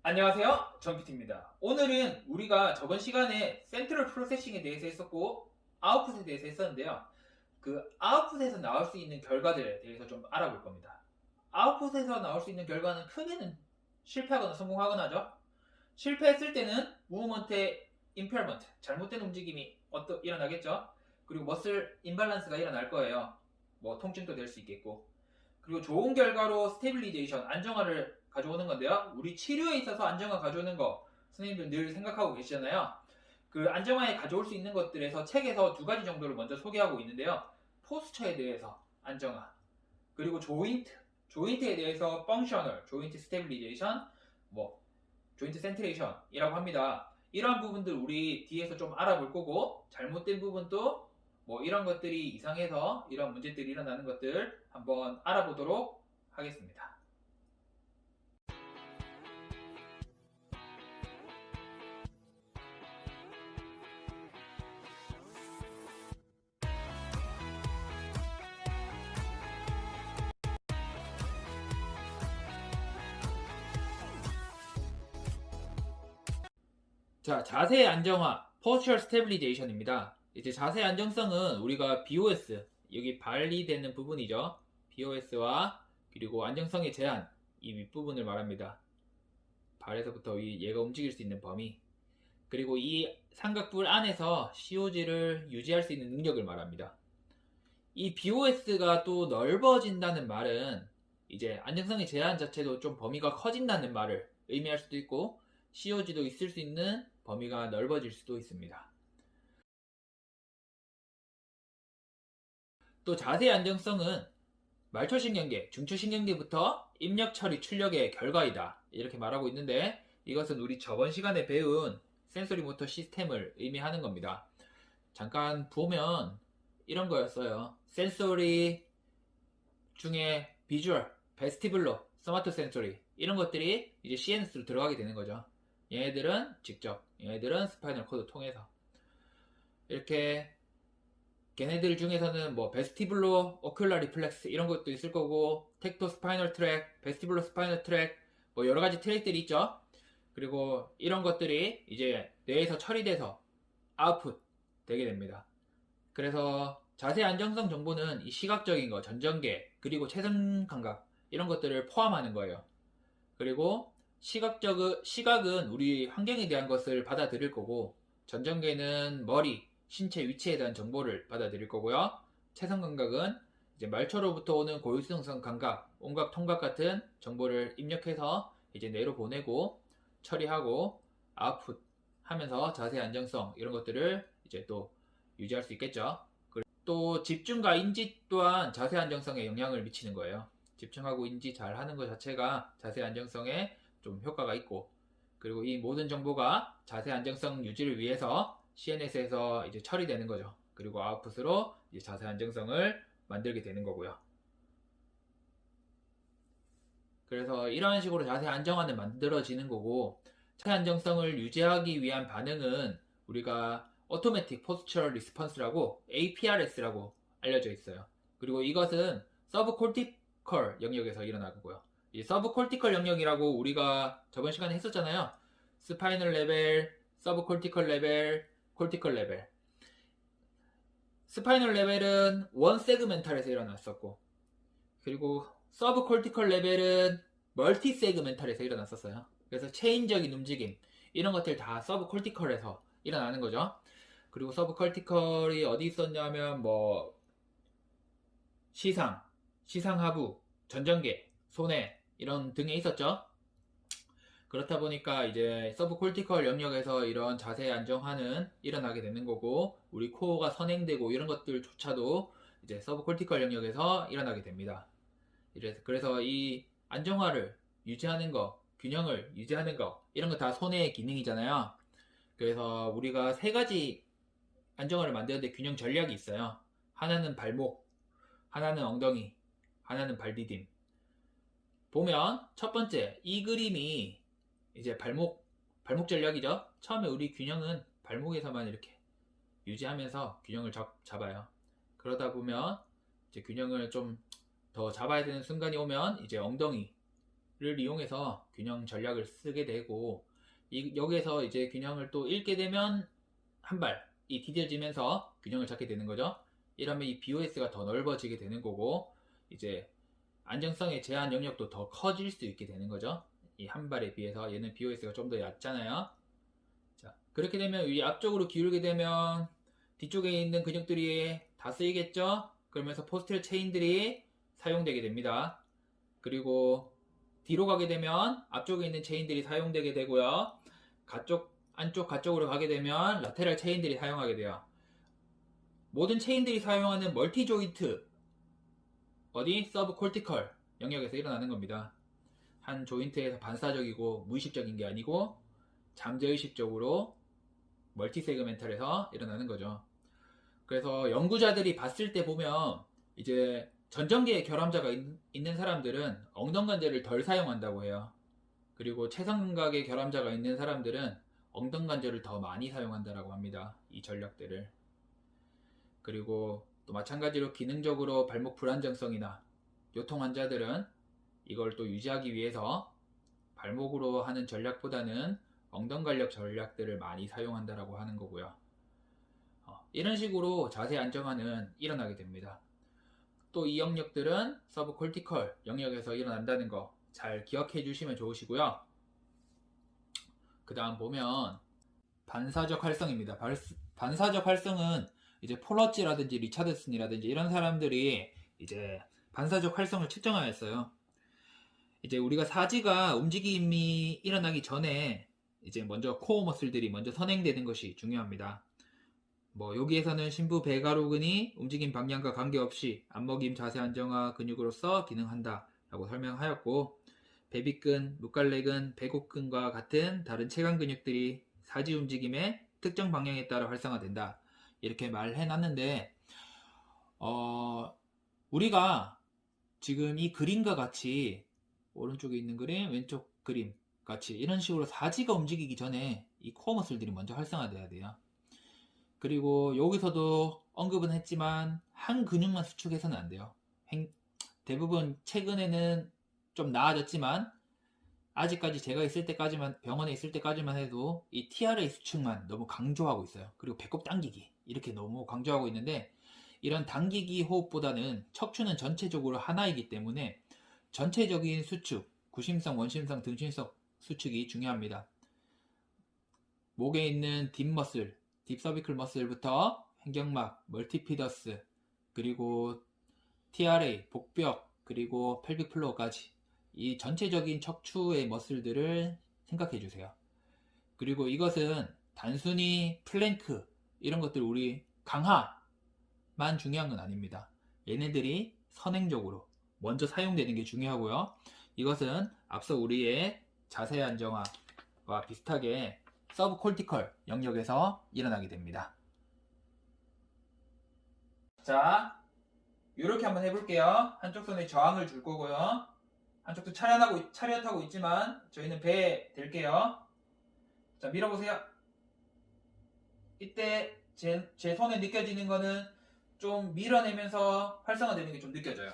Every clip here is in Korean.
안녕하세요, 전PT입니다. 오늘은 우리가 저번 시간에 센트럴 프로세싱에 대해서 했었고 아웃풋에 대해서 했었는데요. 그 아웃풋에서 나올 수 있는 결과들에 대해서 좀 알아볼 겁니다. 아웃풋에서 나올 수 있는 결과는 크게는 실패하거나 성공하거나죠. 실패했을 때는 무브먼트의 임페어먼트, 잘못된 움직임이 일어나겠죠. 그리고 머슬 임밸런스가 일어날 거예요. 뭐 통증도 될 수 있겠고. 그리고 좋은 결과로 스테빌리제이션, 안정화를 가져오는 건데요. 우리 치료에 있어서 안정화 가져오는 거 선생님들 늘 생각하고 계시잖아요. 그 안정화에 가져올 수 있는 것들에서 책에서 두 가지 정도를 먼저 소개하고 있는데요. 포스처에 대해서 안정화, 그리고 조인트에 대해서 펑셔널, 조인트 스테빌리제이션, 뭐 조인트 센트레이션이라고 합니다. 이러한 부분들 우리 뒤에서 좀 알아볼 거고, 잘못된 부분도 뭐 이런 것들이 이상해서 이런 문제들이 일어나는 것들 한번 알아보도록 하겠습니다. 자, 자세 안정화, Posture Stabilization입니다. 이제 자세 안정성은 우리가 BOS, 여기 발이 되는 부분이죠. BOS와 그리고 안정성의 제한, 이 윗부분을 말합니다. 발에서부터 얘가 움직일 수 있는 범위, 그리고 이 삼각뿔 안에서 COG를 유지할 수 있는 능력을 말합니다. 이 BOS가 또 넓어진다는 말은 이제 안정성의 제한 자체도 좀 범위가 커진다는 말을 의미할 수도 있고, COG도 있을 수 있는 범위가 넓어질 수도 있습니다. 또 자세 안정성은 말초신경계, 중추신경계부터 입력 처리 출력의 결과이다, 이렇게 말하고 있는데, 이것은 우리 저번 시간에 배운 센소리 모터 시스템을 의미하는 겁니다. 잠깐 보면 이런 거였어요. 센소리 중에 비주얼, 베스티블러, 소마토 센소리, 이런 것들이 이제 CNS로 들어가게 되는 거죠. 얘네들은 직접, 얘네들은 스파이널 코드 통해서 이렇게, 걔네들 중에서는 뭐 베스티블로 오큘라 리플렉스 이런 것도 있을 거고, 텍토 스파이널 트랙, 베스티블로 스파이널 트랙, 뭐 여러 가지 트랙들이 있죠. 그리고 이런 것들이 이제 뇌에서 처리돼서 아웃풋 되게 됩니다. 그래서 자세 안정성 정보는 이 시각적인 거, 전전계, 그리고 체선 감각, 이런 것들을 포함하는 거예요. 그리고 시각은 우리 환경에 대한 것을 받아들일 거고, 전전계는 머리, 신체 위치에 대한 정보를 받아들일 거고요. 체선 감각은 이제 말초로부터 오는 고유성성 감각, 온각, 통각 같은 정보를 입력해서 이제 뇌로 보내고 처리하고 아웃풋 하면서 자세 안정성 이런 것들을 이제 또 유지할 수 있겠죠. 또 집중과 인지 또한 자세 안정성에 영향을 미치는 거예요. 집중하고 인지 잘 하는 것 자체가 자세 안정성에 좀 효과가 있고, 그리고 이 모든 정보가 자세 안정성 유지를 위해서 CNS에서 이제 처리되는 거죠. 그리고 아웃풋으로 이제 자세 안정성을 만들게 되는 거고요. 그래서 이런 식으로 자세 안정화는 만들어지는 거고, 자세 안정성을 유지하기 위한 반응은 우리가 Automatic Postural Response라고 APRS라고 알려져 있어요. 그리고 이것은 서브콜티컬 영역에서 일어나고요. 이 서브콜티컬 영역이라고 우리가 저번 시간에 했었잖아요. 스파이널 레벨, 서브콜티컬 레벨, 콜티컬 레벨. 스파이널 레벨은 원 세그멘탈에서 일어났었고, 그리고 서브콜티컬 레벨은 멀티 세그멘탈에서 일어났었어요. 그래서 체인적인 움직임, 이런 것들 다 서브콜티컬에서 일어나는 거죠. 그리고 서브콜티컬이 어디 있었냐면 뭐 시상 하부, 전전계, 손해 이런 등에 있었죠. 그렇다 보니까 이제 서브콜티컬 영역에서 이런 자세 안정화는 일어나게 되는 거고, 우리 코어가 선행되고 이런 것들조차도 이제 서브콜티컬 영역에서 일어나게 됩니다. 그래서 이 안정화를 유지하는 거, 균형을 유지하는 거, 이런 거 다 손해의 기능이잖아요. 그래서 우리가 세 가지 안정화를 만드는데 균형 전략이 있어요. 하나는 발목, 하나는 엉덩이, 하나는 발 디딤. 보면 첫 번째, 이 그림이 이제 발목 전략이죠. 처음에 우리 균형은 발목에서만 이렇게 유지하면서 균형을 잡아요. 그러다 보면 이제 균형을 좀 더 잡아야 되는 순간이 오면 이제 엉덩이, 이용해서 균형 전략을 쓰게 되고, 여기에서 이제 균형을 또 잃게 되면 한 발이 디뎌지면서 균형을 잡게 되는 거죠. 이러면 이 BOS가 더 넓어지게 되는 거고, 이제 안정성의 제한 영역도 더 커질 수 있게 되는 거죠. 이 한 발에 비해서 얘는 BOS가 좀 더 얕잖아요. 자, 그렇게 되면 이 앞쪽으로 기울게 되면 뒤쪽에 있는 근육들이 다 쓰이겠죠? 그러면서 포스텔 체인들이 사용되게 됩니다. 그리고 뒤로 가게 되면 앞쪽에 있는 체인들이 사용되게 되고요. 안쪽 가쪽으로 가게 되면 라테랄 체인들이 사용하게 돼요. 모든 체인들이 사용하는 멀티 조인트, 서브 콜티컬 영역에서 일어나는 겁니다. 한 조인트에서 반사적이고 무의식적인 게 아니고 잠재의식적으로 멀티 세그멘탈에서 일어나는 거죠. 그래서 연구자들이 봤을 때 보면 이제 전정기에 결함자가 있는 사람들은 엉덩관절을 덜 사용한다고 해요. 그리고 체성각에 결함자가 있는 사람들은 엉덩관절을 더 많이 사용한다고 합니다. 이 전략들을. 그리고 또 마찬가지로 기능적으로 발목 불안정성이나 요통 환자들은 이걸 또 유지하기 위해서 발목으로 하는 전략보다는 엉덩관력 전략들을 많이 사용한다고 하는 거고요. 이런 식으로 자세 안정화는 일어나게 됩니다. 또 이 영역들은 서브콜티컬 영역에서 일어난다는 거 잘 기억해 주시면 좋으시고요. 그 다음 보면 반사적 활성입니다. 반사적 활성은 이제 폴러치라든지 리차드슨이라든지 이런 사람들이 이제 반사적 활성을 측정하였어요. 이제 우리가 사지가 움직임이 일어나기 전에 이제 먼저 코어 머슬들이 먼저 선행되는 것이 중요합니다. 여기에서는 심부 배가로근이 움직임 방향과 관계없이 안먹임 자세 안정화 근육으로서 기능한다 라고 설명하였고, 배비근, 묵갈래근, 배곡근과 같은 다른 체관 근육들이 사지 움직임의 특정 방향에 따라 활성화된다 이렇게 말해놨는데, 우리가 지금 이 그림과 같이 오른쪽에 있는 그림, 왼쪽 그림 같이 이런 식으로 사지가 움직이기 전에 이 코어 머슬들이 먼저 활성화돼야 돼요. 그리고 여기서도 언급은 했지만 한 근육만 수축해서는 안 돼요. 대부분 최근에는 좀 나아졌지만 아직까지 제가 병원에 있을 때까지만 해도 이 TRA 수축만 너무 강조하고 있어요. 그리고 배꼽 당기기 이렇게 너무 강조하고 있는데, 이런 당기기 호흡보다는 척추는 전체적으로 하나이기 때문에 전체적인 수축, 구심성, 원심성, 등심성 수축이 중요합니다. 목에 있는 뒷머슬, 딥서비클 머슬부터 횡격막, 멀티피더스, 그리고 TRA, 복벽, 그리고 펠빅 플로어까지 이 전체적인 척추의 머슬들을 생각해 주세요. 그리고 이것은 단순히 플랭크 이런 것들 우리 강화만 중요한 건 아닙니다. 얘네들이 선행적으로 먼저 사용되는 게 중요하고요. 이것은 앞서 우리의 자세 안정화와 비슷하게 서브콜티컬 영역에서 일어나게 됩니다. 자, 이렇게 한번 해볼게요. 한쪽 손에 저항을 줄 거고요. 한쪽도 차렷하고 있지만 저희는 배에 댈게요. 자, 밀어보세요. 이때 제 손에 느껴지는 거는 좀 밀어내면서 활성화되는 게 좀 느껴져요.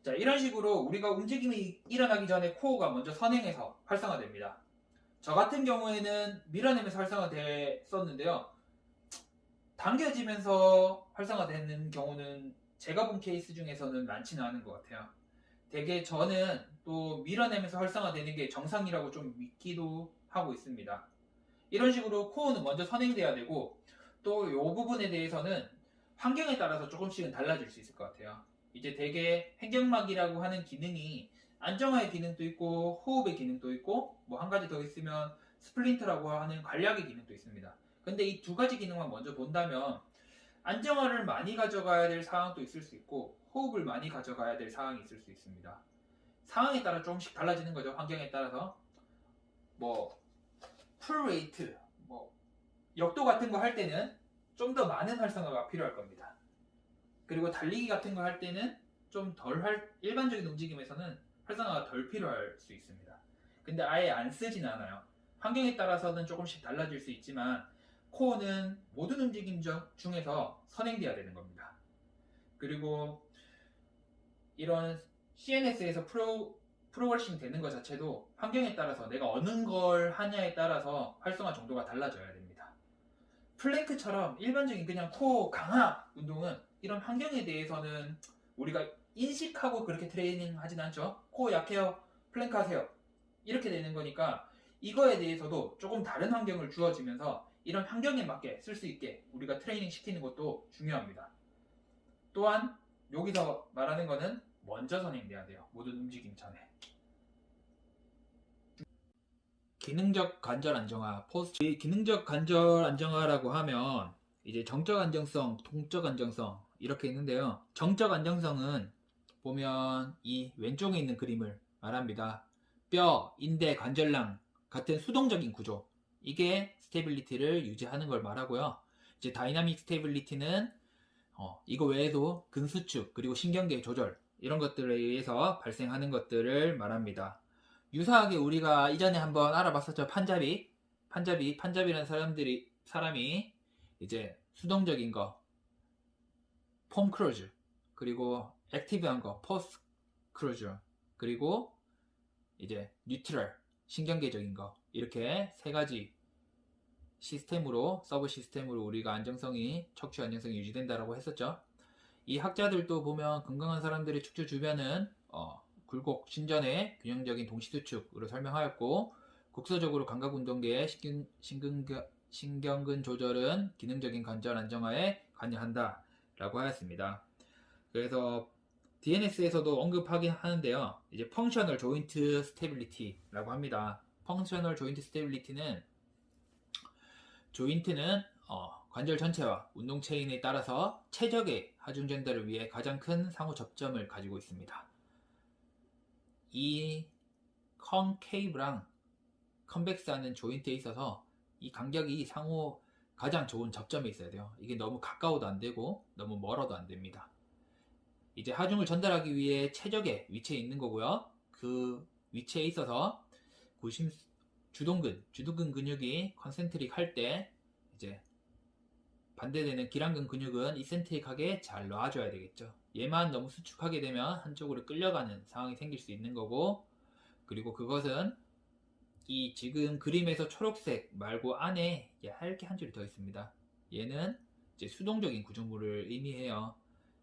자, 이런 식으로 우리가 움직임이 일어나기 전에 코어가 먼저 선행해서 활성화됩니다. 저 같은 경우에는 밀어내면서 활성화됐었는데요. 당겨지면서 활성화되는 경우는 제가 본 케이스 중에서는 많지는 않은 것 같아요. 되게 저는 또 밀어내면서 활성화되는 게 정상이라고 좀 믿기도 하고 있습니다. 이런 식으로 코어는 먼저 선행돼야 되고, 또 이 부분에 대해서는 환경에 따라서 조금씩은 달라질 수 있을 것 같아요. 이제 되게 횡격막이라고 하는 기능이 안정화의 기능도 있고 호흡의 기능도 있고 한 가지 더 있으면 스플린트라고 하는 관략의 기능도 있습니다. 근데 이 두 가지 기능만 먼저 본다면 안정화를 많이 가져가야 될 상황도 있을 수 있고 호흡을 많이 가져가야 될 상황이 있을 수 있습니다. 상황에 따라 조금씩 달라지는 거죠. 환경에 따라서 풀웨이트, 역도 같은 거 할 때는 좀 더 많은 활성화가 필요할 겁니다. 그리고 달리기 같은 거 할 때는 좀 일반적인 움직임에서는 활성화가 덜 필요할 수 있습니다. 근데 아예 안 쓰진 않아요. 환경에 따라서는 조금씩 달라질 수 있지만 코어는 모든 움직임 중에서 선행돼야 되는 겁니다. 그리고 이런 CNS에서 프로그래싱 되는 것 자체도 환경에 따라서 내가 어느 걸 하냐에 따라서 활성화 정도가 달라져야 됩니다. 플랭크처럼 일반적인 그냥 코어 강화 운동은 이런 환경에 대해서는 우리가 인식하고 그렇게 트레이닝 하진 않죠. 코어 약해요, 플랭크 하세요, 이렇게 되는 거니까 이거에 대해서도 조금 다른 환경을 주어지면서 이런 환경에 맞게 쓸 수 있게 우리가 트레이닝 시키는 것도 중요합니다. 또한 여기서 말하는 거는 먼저 선행돼야 돼요. 모든 움직임 전에. 기능적 관절 안정화, 이 기능적 관절 안정화라고 하면 이제 정적 안정성, 동적 안정성 이렇게 있는데요. 정적 안정성은 보면 이 왼쪽에 있는 그림을 말합니다. 뼈, 인대, 관절랑 같은 수동적인 구조, 이게 스테빌리티를 유지하는 걸 말하고요. 이제 다이나믹 스테빌리티는 이거 외에도 근수축 그리고 신경계 조절 이런 것들에 의해서 발생하는 것들을 말합니다. 유사하게 우리가 이전에 한번 알아봤었죠. 판잡이라는 사람이 이제 수동적인 거 폼 크루즈, 그리고 액티브한 거 포스트 크루즈, 그리고 이제 뉴트럴 신경계적인 거, 이렇게 세 가지 시스템으로, 서브 시스템으로 우리가 안정성이, 척추 안정성이 유지된다라고 했었죠. 이 학자들도 보면 건강한 사람들의 척추 주변은 굴곡 신전의 균형적인 동시수축으로 설명하였고, 국소적으로 감각운동계의 신경근 조절은 기능적인 관절 안정화에 관여한다 라고 하였습니다. 그래서 DNS에서도 언급하긴 하는데요. 이제 펑셔널 조인트 스테빌리티라고 합니다. 펑셔널 조인트 스테빌리티는 조인트는 관절 전체와 운동 체인에 따라서 최적의 하중 전달을 위해 가장 큰 상호 접점을 가지고 있습니다. 이 컨케이브랑 컨벡스하는 조인트에 있어서 이 간격이 상호 가장 좋은 접점에 있어야 돼요. 이게 너무 가까워도 안 되고 너무 멀어도 안 됩니다. 이제 하중을 전달하기 위해 최적의 위치에 있는 거고요. 그 위치에 있어서 주동근 근육이 컨센트릭 할 때 이제 반대되는 기랑근 근육은 이센트릭하게 잘 놔줘야 되겠죠. 얘만 너무 수축하게 되면 한쪽으로 끌려가는 상황이 생길 수 있는 거고, 그리고 그것은 이 지금 그림에서 초록색 말고 안에 하얗게 한 줄이 더 있습니다. 얘는 이제 수동적인 구조물을 의미해요.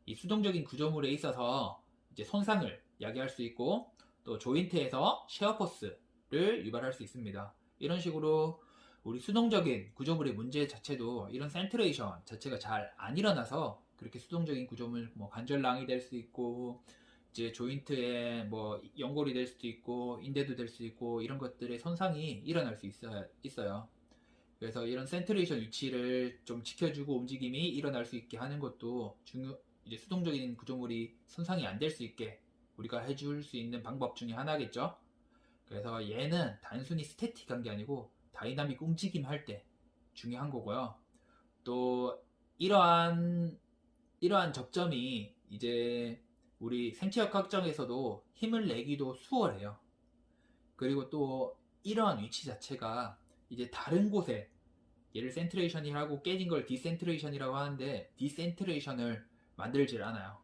이 수동적인 구조물에 있어서 이제 손상을 야기할 수 있고, 또 조인트에서 셰어포스를 유발할 수 있습니다. 이런 식으로 우리 수동적인 구조물의 문제 자체도 이런 센트레이션 자체가 잘 안 일어나서 그렇게 수동적인 구조물, 뭐 관절낭이 될 수 있고, 이제 조인트에 뭐 연골이 될 수도 있고 인대도 될 수 있고 이런 것들의 손상이 일어날 수 있어요. 그래서 이런 센트레이션 위치를 좀 지켜주고 움직임이 일어날 수 있게 하는 것도 이제 수동적인 구조물이 손상이 안 될 수 있게 우리가 해줄 수 있는 방법 중에 하나겠죠. 그래서 얘는 단순히 스태틱한 게 아니고 다이나믹 움직임 할 때 중요한 거고요. 또 이러한 접점이 이제 우리 생체학 학정에서도 힘을 내기도 수월해요. 그리고 또 이러한 위치 자체가 이제 다른 곳에, 얘를 센트레이션이라고 깨진 걸 디센트레이션이라고 하는데 디센트레이션을 만들질 않아요.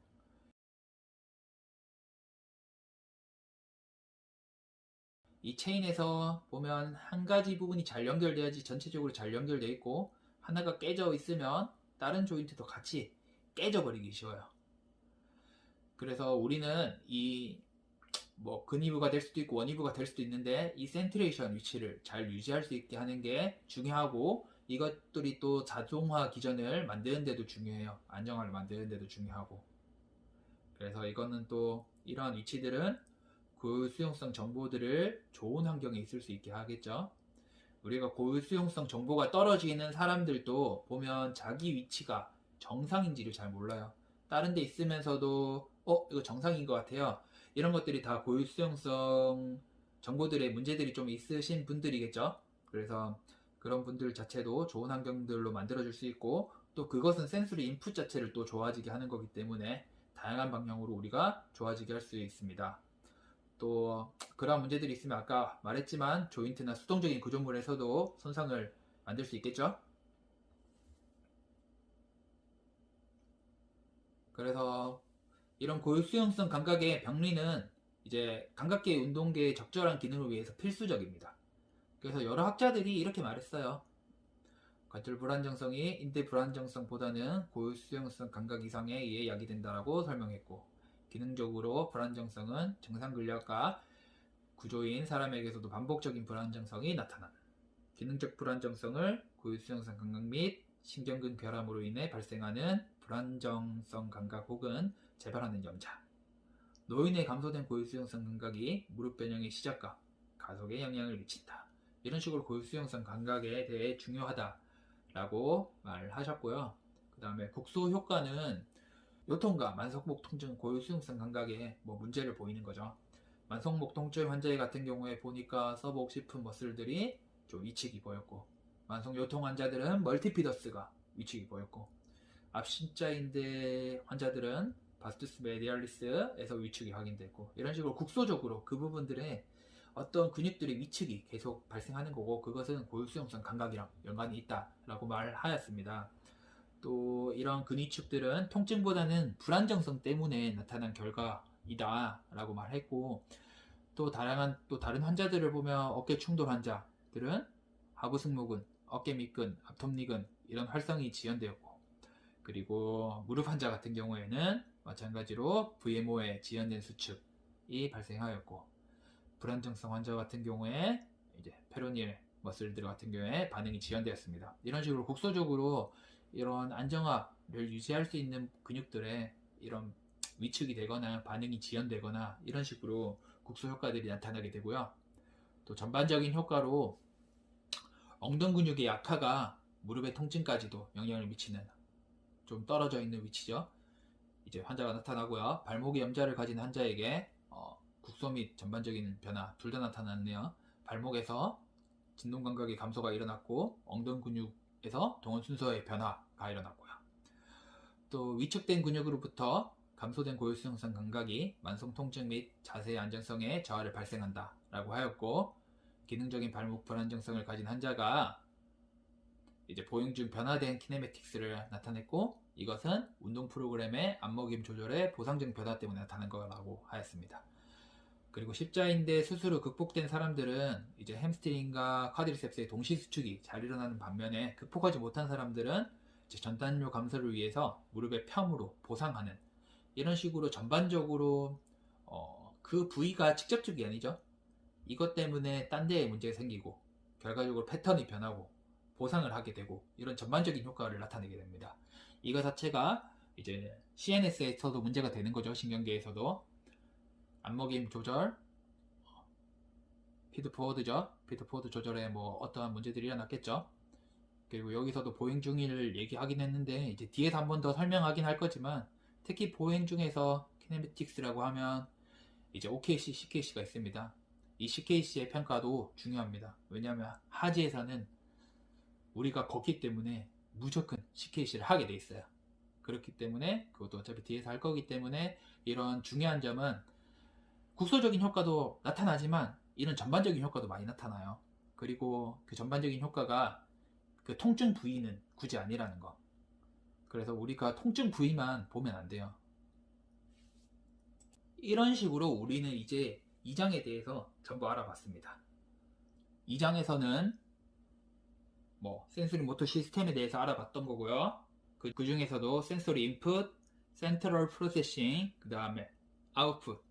이 체인에서 보면 한 가지 부분이 잘 연결돼야지 전체적으로 잘 연결돼 있고, 하나가 깨져 있으면 다른 조인트도 같이 깨져버리기 쉬워요. 그래서 우리는 이 뭐 근위부가 될 수도 있고 원위부가 될 수도 있는데 이 센트레이션 위치를 잘 유지할 수 있게 하는 게 중요하고, 이것들이 또 자동화 기전을 만드는 데도 중요해요. 안정화를 만드는 데도 중요하고. 그래서 이거는 또 이러한 위치들은 고유수용성 정보들을 좋은 환경에 있을 수 있게 하겠죠. 우리가 고유수용성 정보가 떨어지는 사람들도 보면 자기 위치가 정상인지를 잘 몰라요. 다른 데 있으면서도 이거 정상인 것 같아요. 이런 것들이 다 고유수용성 정보들의 문제들이 좀 있으신 분들이겠죠. 그래서 그런 분들 자체도 좋은 환경들로 만들어줄 수 있고, 또 그것은 센서리 인풋 자체를 또 좋아지게 하는 거기 때문에 다양한 방향으로 우리가 좋아지게 할 수 있습니다. 또 그런 문제들이 있으면 아까 말했지만 조인트나 수동적인 구조물에서도 손상을 만들 수 있겠죠. 그래서 이런 고유수용성 감각의 병리는 이제 감각계 운동계의 적절한 기능을 위해서 필수적입니다. 그래서 여러 학자들이 이렇게 말했어요. 관절 불안정성이 인대 불안정성보다는 고유 수용성 감각 이상에 의해 야기된다라고 설명했고, 기능적으로 불안정성은 정상 근력과 구조인 사람에게서도 반복적인 불안정성이 나타난, 기능적 불안정성을 고유 수용성 감각 및 신경근 결함으로 인해 발생하는 불안정성 감각 혹은 재발하는 염자, 노인의 감소된 고유 수용성 감각이 무릎 변형의 시작과 가속에 영향을 미친다. 이런 식으로 고유 수용성 감각에 대해 중요하다라고 말하셨고요. 그 다음에 국소 효과는 요통과 만성목 통증 고유 수용성 감각에 문제를 보이는 거죠. 만성목 통증 환자 같은 경우에 보니까 서브옥시프 머슬들이 좀 위축이 보였고, 만성 요통 환자들은 멀티피더스가 위축이 보였고, 앞신자인대 환자들은 바스투스 메디알리스에서 위축이 확인됐고, 이런 식으로 국소적으로 그 부분들의 어떤 근육들의 위축이 계속 발생하는 거고, 그것은 고유수용성 감각이랑 연관이 있다라고 말하였습니다. 또 이런 근위축들은 통증보다는 불안정성 때문에 나타난 결과이다 라고 말했고, 또 다른 환자들을 보면 어깨 충돌 환자들은 하부 승모근, 어깨 밑근, 앞톱니근 이런 활성이 지연되었고, 그리고 무릎 환자 같은 경우에는 마찬가지로 VMO에 지연된 수축이 발생하였고, 불안정성 환자 같은 경우에 이제 페로니엘 머슬들 같은 경우에 반응이 지연되었습니다. 이런 식으로 국소적으로 이런 안정화를 유지할 수 있는 근육들의 이런 위축이 되거나 반응이 지연되거나 이런 식으로 국소 효과들이 나타나게 되고요. 또 전반적인 효과로 엉덩 근육의 약화가 무릎의 통증까지도 영향을 미치는, 좀 떨어져 있는 위치죠. 이제 환자가 나타나고요. 발목의 염좌를 가진 환자에게 국소 및 전반적인 변화 둘 다 나타났네요. 발목에서 진동 감각의 감소가 일어났고, 엉덩 근육에서 동원 순서의 변화가 일어났고요. 또 위축된 근육으로부터 감소된 고유수용성 감각이 만성 통증 및 자세의 안정성에 저하를 발생한다 라고 하였고, 기능적인 발목 불안정성을 가진 환자가 이제 보행 중 변화된 키네매틱스를 나타냈고, 이것은 운동 프로그램의 안목임 조절의 보상적 변화 때문에 나타난 거라고 하였습니다. 그리고 십자인대 수술 후 극복된 사람들은 이제 햄스트링과 쿼드리셉스의 동시 수축이 잘 일어나는 반면에, 극복하지 못한 사람들은 이제 전단료 감소를 위해서 무릎의 펴으로 보상하는, 이런 식으로 전반적으로 그 부위가 직접적이 아니죠. 이것 때문에 딴 데에 문제가 생기고 결과적으로 패턴이 변하고 보상을 하게 되고, 이런 전반적인 효과를 나타내게 됩니다. 이거 자체가 이제 CNS에서도 문제가 되는 거죠. 신경계에서도 안목임 조절, 피드포워드죠. 피드포워드 조절에 어떠한 문제들이 일어났겠죠. 그리고 여기서도 보행 중을 얘기하긴 했는데, 이제 뒤에서 한 번 더 설명하긴 할 거지만, 특히 보행 중에서 키네매틱스라고 하면 이제 OKC, CKC가 있습니다. 이 CKC의 평가도 중요합니다. 왜냐하면 하지에서는 우리가 걷기 때문에 무조건 CKC를 하게 돼 있어요. 그렇기 때문에 그것도 어차피 뒤에서 할 거기 때문에, 이런 중요한 점은 국소적인 효과도 나타나지만 이런 전반적인 효과도 많이 나타나요. 그리고 그 전반적인 효과가 그 통증 부위는 굳이 아니라는 거. 그래서 우리가 통증 부위만 보면 안 돼요. 이런 식으로 우리는 이제 2장에 대해서 전부 알아봤습니다. 2장에서는 센소리 모터 시스템에 대해서 알아봤던 거고요. 그 중에서도 센소리 인풋, 센트럴 프로세싱, 그 다음에 아웃풋.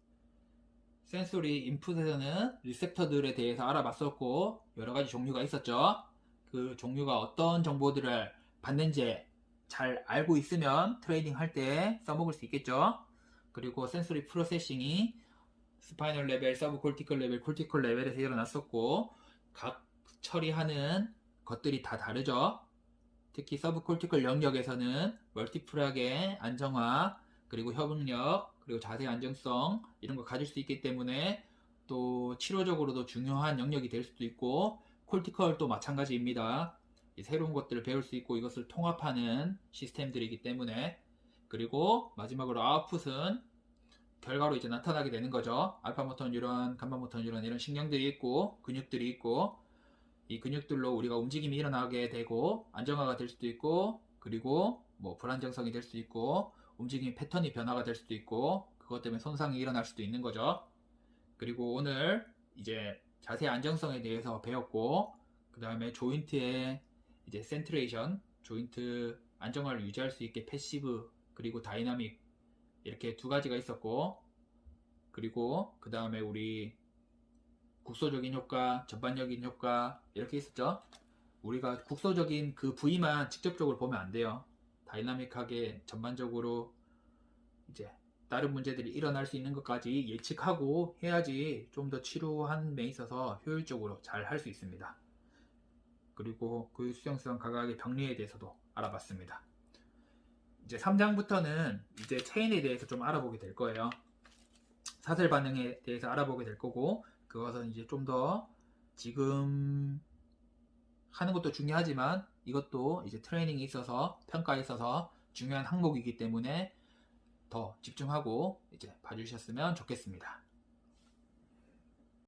센소리 인풋에서는 리셉터들에 대해서 알아봤었고, 여러 가지 종류가 있었죠. 그 종류가 어떤 정보들을 받는지 잘 알고 있으면 트레이닝 할 때 써먹을 수 있겠죠. 그리고 센소리 프로세싱이 스파이널 레벨, 서브 콜티컬 레벨, 콜티컬 레벨에서 일어났었고, 각 처리하는 것들이 다 다르죠. 특히 서브 콜티컬 영역에서는 멀티플락의 안정화, 그리고 협응력, 그리고 자세 안정성 이런 거 가질 수 있기 때문에 또 치료적으로도 중요한 영역이 될 수도 있고, 콜티컬도 마찬가지입니다. 새로운 것들을 배울 수 있고 이것을 통합하는 시스템들이기 때문에. 그리고 마지막으로 아웃풋은 결과로 이제 나타나게 되는 거죠. 알파 모터 뉴런, 감마 모터 뉴런 이런 신경들이 있고 근육들이 있고, 이 근육들로 우리가 움직임이 일어나게 되고 안정화가 될 수도 있고, 그리고 불안정성이 될 수도 있고, 움직임 패턴이 변화가 될 수도 있고, 그것 때문에 손상이 일어날 수도 있는 거죠. 그리고 오늘 이제 자세 안정성에 대해서 배웠고, 그 다음에 조인트의 이제 센트레이션, 조인트 안정화를 유지할 수 있게 패시브 그리고 다이나믹 이렇게 두 가지가 있었고, 그리고 그 다음에 우리 국소적인 효과, 전반적인 효과 이렇게 있었죠. 우리가 국소적인 그 부위만 직접적으로 보면 안 돼요. 다이나믹하게 전반적으로 이제 다른 문제들이 일어날 수 있는 것까지 예측하고 해야지 좀 더 치료함에 있어서 효율적으로 잘 할 수 있습니다. 그리고 그 수용성 감각의 병리에 대해서도 알아봤습니다. 이제 3장부터는 이제 체인에 대해서 좀 알아보게 될 거예요. 사슬 반응에 대해서 알아보게 될 거고, 그것은 이제 좀 더 지금 하는 것도 중요하지만 이것도 이제 트레이닝에 있어서 평가에 있어서 중요한 항목이기 때문에 더 집중하고 이제 봐주셨으면 좋겠습니다.